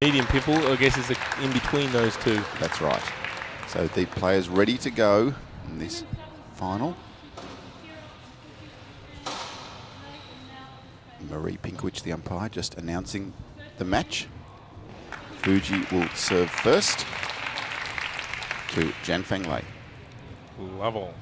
Medium pimple, I guess, is in between those two. That's right. So the players ready to go in this final. Marie Pinkwich, the umpire, just announcing the match. Fuji will serve first to Jian Fang Lay. Level.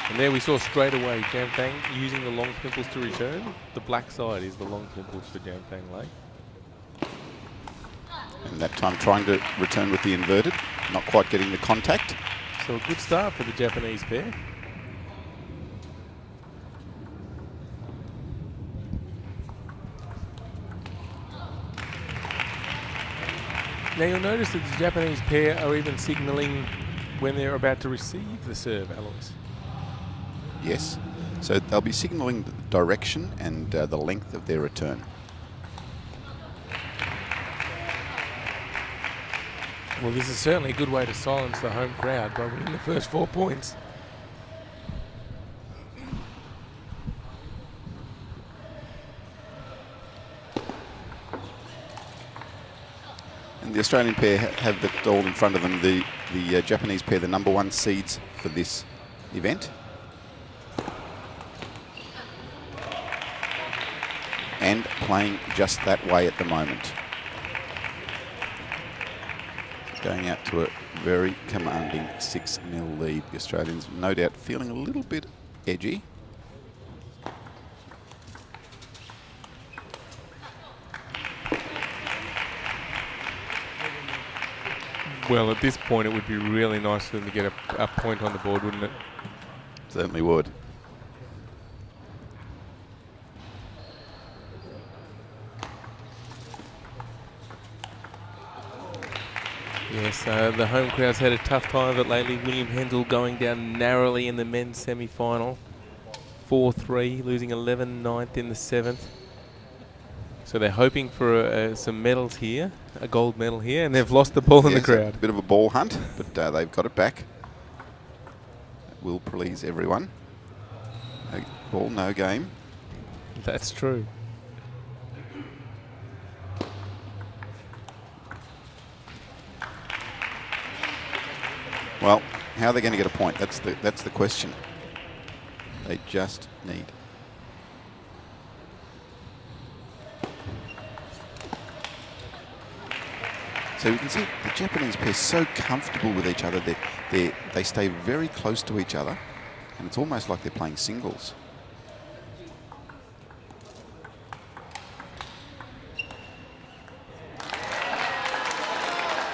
And there we saw straight away Jian Fang using the long pimples to return. The black side is the long pimples for Jian Fang Lay. And that time trying to return with the inverted, not quite getting the contact. So a good start for the Japanese pair. Now you'll notice that the Japanese pair are even signalling when they're about to receive the serve, Alois. Yes, so they'll be signalling the direction and the length of their return. Well, this is certainly a good way to silence the home crowd by winning the first 4 points. And the Australian pair have it all in front of them. The Japanese pair, the #1 seeds for this event. And playing just that way at the moment. Going out to a very commanding 6-0 lead. The Australians, no doubt, feeling a little bit edgy. Well, at this point, it would be really nice for them to get a point on the board, wouldn't it? Certainly would. Yes, the home crowd's had a tough time of it lately. William Hendel going down narrowly in the men's semi-final. 4-3, losing 11-9 in the 7th. So they're hoping for some medals here, a gold medal here, and they've lost the ball in the crowd. A bit of a ball hunt, but they've got it back. That will please everyone. No ball, no game. That's true. Well, how are they going to get a point? That's the question. They just need. So you can see the Japanese pair so comfortable with each other. They stay very close to each other, and it's almost like they're playing singles.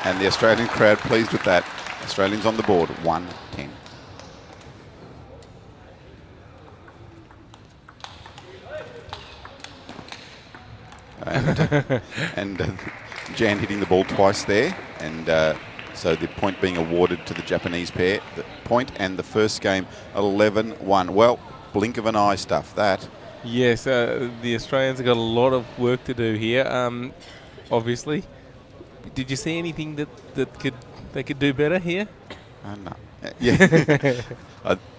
And the Australian crowd pleased with that. Australians on the board, 1-10. And Jan hitting the ball twice there, and so the point being awarded to the Japanese pair. The point and the first game, 11-1. Well, blink of an eye stuff, that. Yes, the Australians have got a lot of work to do here, obviously. Did you see anything that they could do better here? No. Yeah.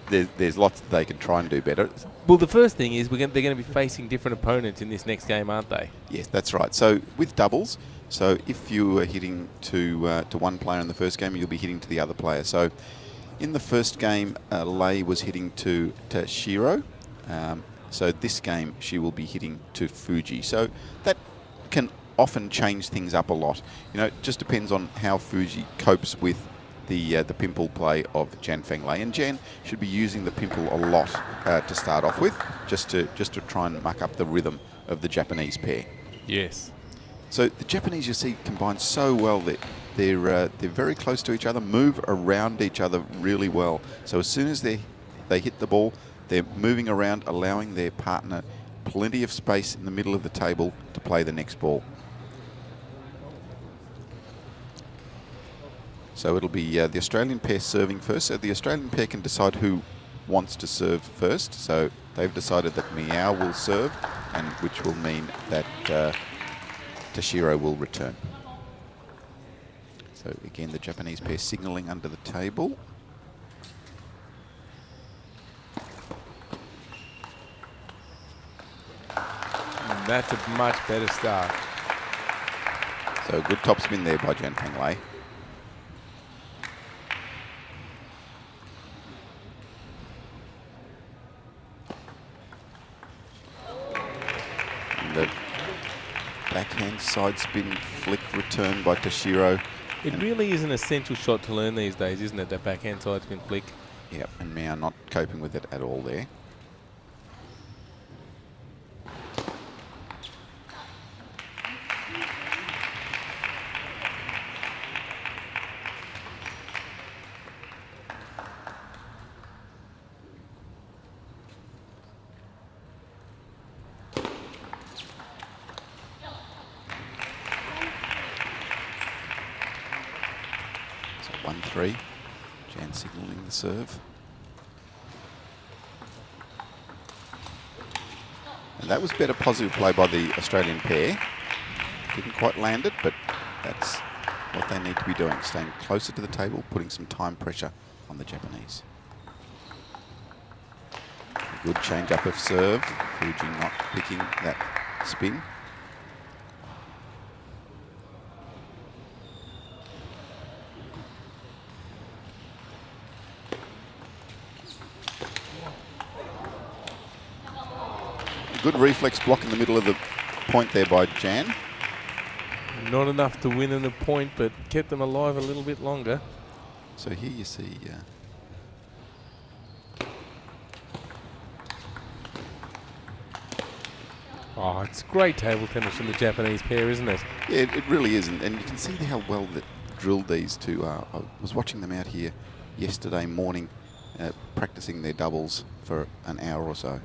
There's lots that they can try and do better. Well, the first thing is they're going to be facing different opponents in this next game, aren't they? Yes, that's right. So with doubles, so if you are hitting to one player in the first game, you'll be hitting to the other player. So in the first game, Lay was hitting to TASHIRO. So this game, she will be hitting to Fuji. So that can often change things up a lot. You know, it just depends on how Fuji copes with the pimple play of Jian Fang Lay, and Jan should be using the pimple a lot to start off with, just to try and muck up the rhythm of the Japanese pair. Yes. So the Japanese, you see, combine so well that they're very close to each other, move around each other really well. So as soon as they hit the ball, they're moving around, allowing their partner plenty of space in the middle of the table to play the next ball. So it'll be the Australian pair serving first. So the Australian pair can decide who wants to serve first. So they've decided that Miao will serve, and which will mean that TASHIRO will return. So again, the Japanese pair signalling under the table. That's a much better start. So good top spin there by Jian Fang Lay. And the backhand side spin flick return by TASHIRO. It really is an essential shot to learn these days, isn't it? That backhand side spin flick. Yep, and Miao not coping with it at all there. So 1-3. Jan signalling the serve. And that was better positive play by the Australian pair. Didn't quite land it, but that's what they need to be doing. Staying closer to the table, putting some time pressure on the Japanese. A good change up of serve. Fuji not picking that spin. Good reflex block in the middle of the point there by Jan. Not enough to win in the point, but kept them alive a little bit longer. So here you see... Oh, it's great table tennis from the Japanese pair, isn't it? yeah, it really is. And you can see how well that drilled these two are. I was watching them out here yesterday morning, practicing their doubles for an hour or so.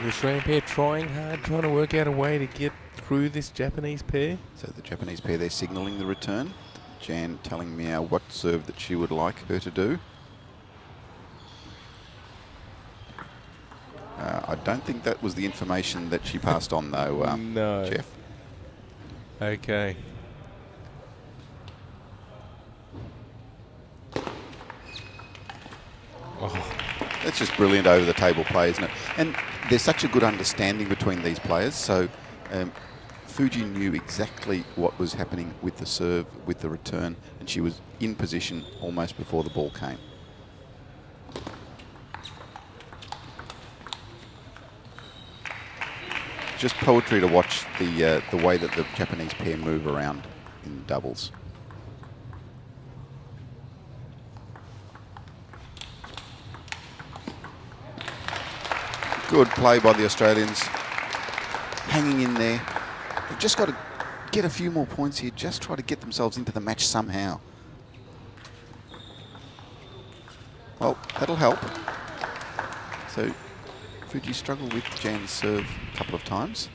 The Australian pair trying hard, trying to work out a way to get through this Japanese pair. So the Japanese pair, they're signalling the return. Jan telling Miao what serve that she would like her to do. I don't think that was the information that she passed on, though, No. Jeff. Okay. Oh, That's just brilliant over the table play, isn't it? And there's such a good understanding between these players. So Fuji knew exactly what was happening with the serve, with the return, and she was in position almost before the ball came. Just poetry to watch the way that the Japanese pair move around in doubles. Good play by the Australians. Hanging in there. They've just got to get a few more points here. Just try to get themselves into the match somehow. Well, that'll help. So Fuji struggled with Jan's serve a couple of times.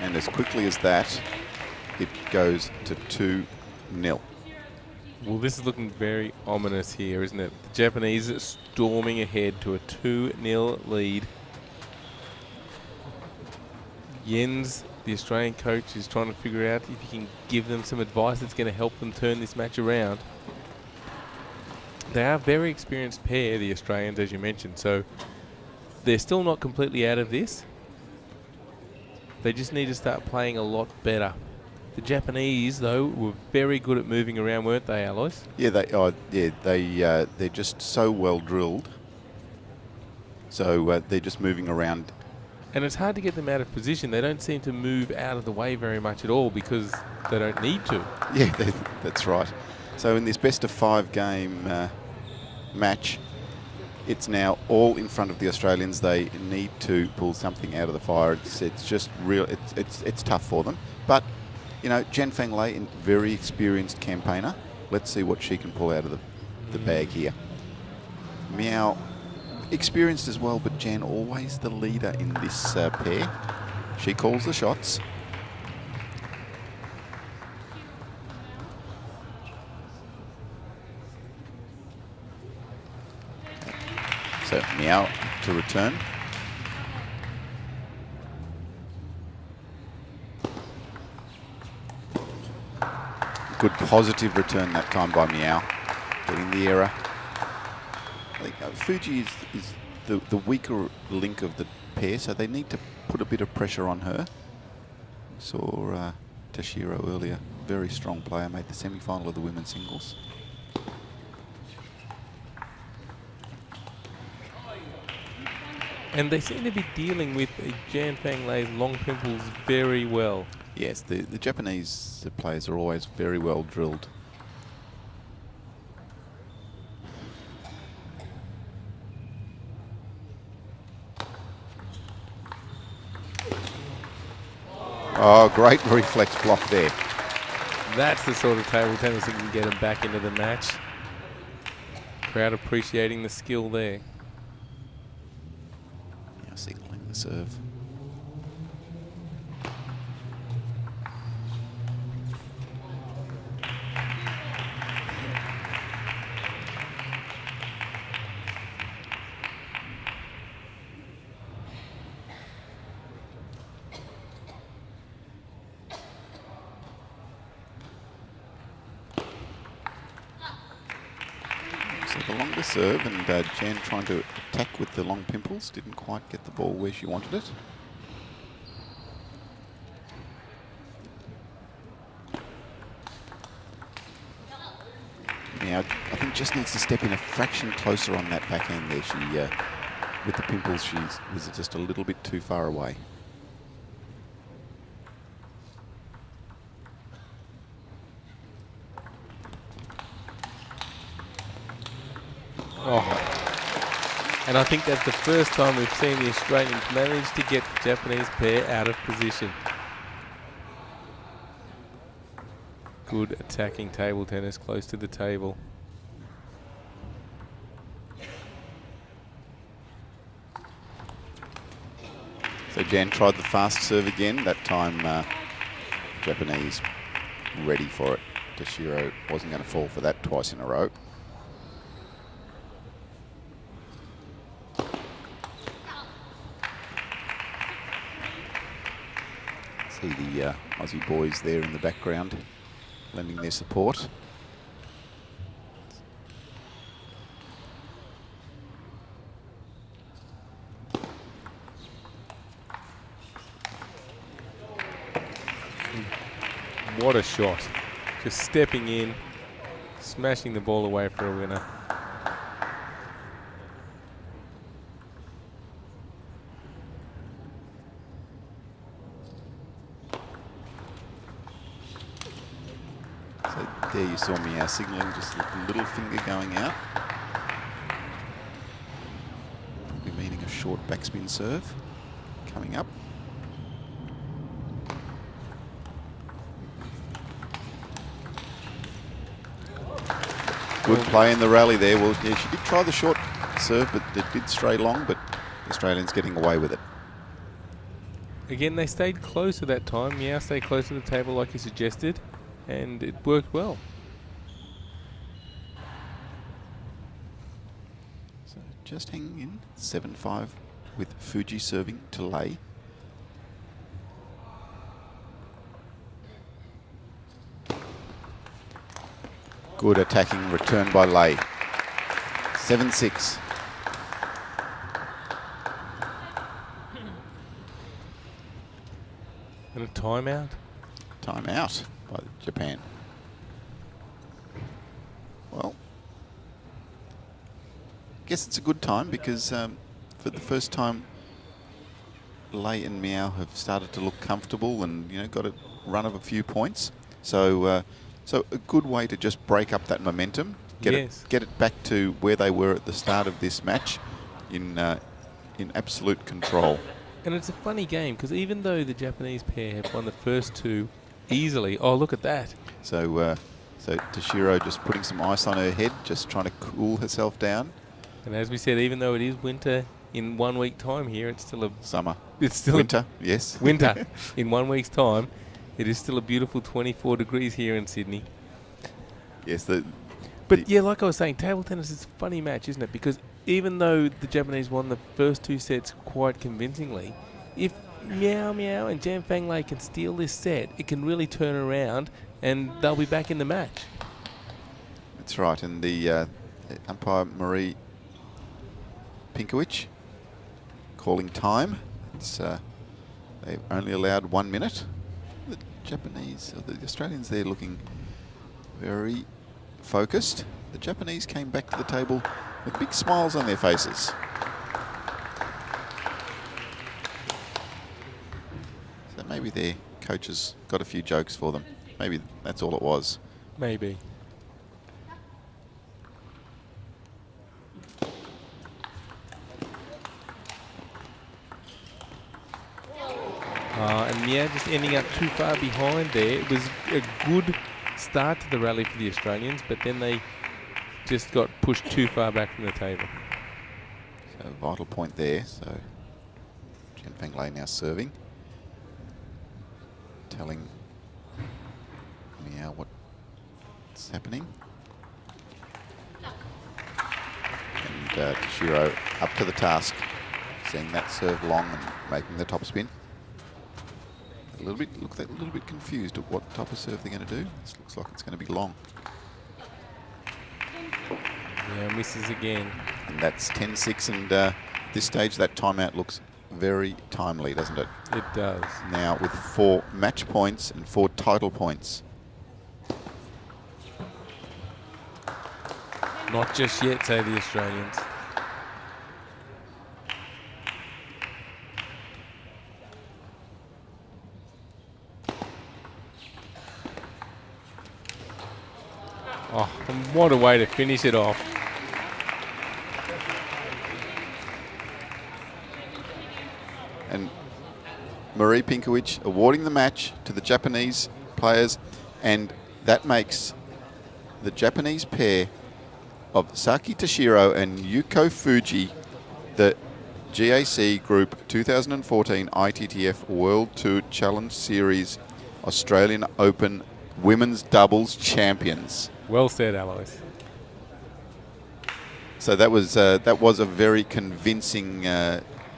And as quickly as that, it goes to 2-0. well, this is looking very ominous here, isn't it? The Japanese storming ahead to a 2-0 lead. Jens, the Australian coach, is trying to figure out if he can give them some advice that's going to help them turn this match around. They are a very experienced pair, the Australians, as you mentioned, so they're still not completely out of this. They just need to start playing a lot better. The Japanese, though, were very good at moving around, weren't they, Alois? Yeah, they're just so well drilled. So they're just moving around. And it's hard to get them out of position. They don't seem to move out of the way very much at all because they don't need to. Yeah, that's right. So in this best of 5 game match, it's now all in front of the Australians. They need to pull something out of the fire. It's just real. It's tough for them. But you know, Jian Fang Lay, a very experienced campaigner. Let's see what she can pull out of the bag here. Miao, experienced as well, but Jan always the leader in this pair. She calls the shots. So Miao to return. Good positive return that time by Miao, getting the error. I think Fuji is the weaker link of the pair, so they need to put a bit of pressure on her. Saw TASHIRO earlier, very strong player, made the semi-final of the women's singles. And they seem to be dealing with Jian Fang Lay's long pimples very well. Yes, the Japanese players are always very well drilled. Oh, great reflex block there. That's the sort of table tennis that can get them back into the match. Crowd appreciating the skill there. Now signalling the serve. So the longer serve, and Jan trying to attack with the long pimples, didn't quite get the ball where she wanted it. Now, I think just needs to step in a fraction closer on that backhand there. She, with the pimples, she was just a little bit too far away. Oh. And I think that's the first time we've seen the Australians manage to get the Japanese pair out of position. Good attacking table tennis close to the table. So Jan tried the fast serve again. That time, Japanese ready for it. TASHIRO wasn't going to fall for that twice in a row. See the Aussie boys there in the background, lending their support. What a shot. Just stepping in, smashing the ball away for a winner. So there you saw me signalling, just a little finger going out. Probably meaning a short backspin serve coming up. Good play in the rally there. Well, yeah, she did try the short serve, but it did stray long, but the Australians getting away with it. Again, they stayed close at that time. Miao stayed close to the table like he suggested, and it worked well. So just hanging in 7-5 with Fuji serving to Lay. Good attacking return by Lay. 7-6. And a timeout. Timeout by Japan. Well, I guess it's a good time because for the first time, Lay and Miao have started to look comfortable and got a run of a few points. So. So a good way to just break up that momentum, get it back to where they were at the start of this match, in absolute control. And it's a funny game because even though the Japanese pair have won the first two easily, oh look at that! So so TASHIRO just putting some ice on her head, just trying to cool herself down. And as we said, even though it is winter in 1 week time here, it's still a summer. It's still winter. Yes, winter in 1 week's time. It is still a beautiful 24 degrees here in Sydney. Yes, but yeah, like I was saying, table tennis is a funny match, isn't it? Because even though the Japanese won the first 2 sets quite convincingly, if MIAO Miao and Jian Fang Lay can steal this set, it can really turn around and they'll be back in the match. That's right, and the umpire Marie Pinkowicz calling time. It's they've only allowed 1 minute. The Japanese, the Australians there looking very focused. The Japanese came back to the table with big smiles on their faces. So maybe their coaches got a few jokes for them. Maybe that's all it was. Maybe. And yeah, just ending up too far behind there. It was a good start to the rally for the Australians, but then they just got pushed too far back from the table. So vital point there. So Jian Fang Lay now serving, telling Miao what's happening. And TASHIRO up to the task, seeing that serve long and making the top spin. A little bit confused at what type of serve they're going to do. This looks like it's going to be long. Yeah, misses again. And that's 10-6, and this stage that timeout looks very timely, doesn't it? It does. Now with 4 match points and 4 title points. Not just yet, say the Australians. Oh, and what a way to finish it off. And Marie Pinkowicz awarding the match to the Japanese players, and that makes the Japanese pair of Saki TASHIRO and Yuko FUJII the GAC Group 2014 ITTF World Tour Challenge Series Australian Open Women's Doubles Champions. Well said, Alois. So that was a very convincing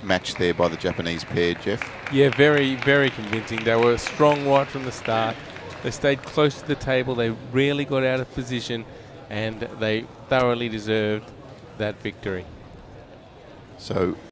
match there by the Japanese pair, Jeff. Yeah, very, very convincing. They were strong right from the start. They stayed close to the table. They rarely got out of position, and they thoroughly deserved that victory. So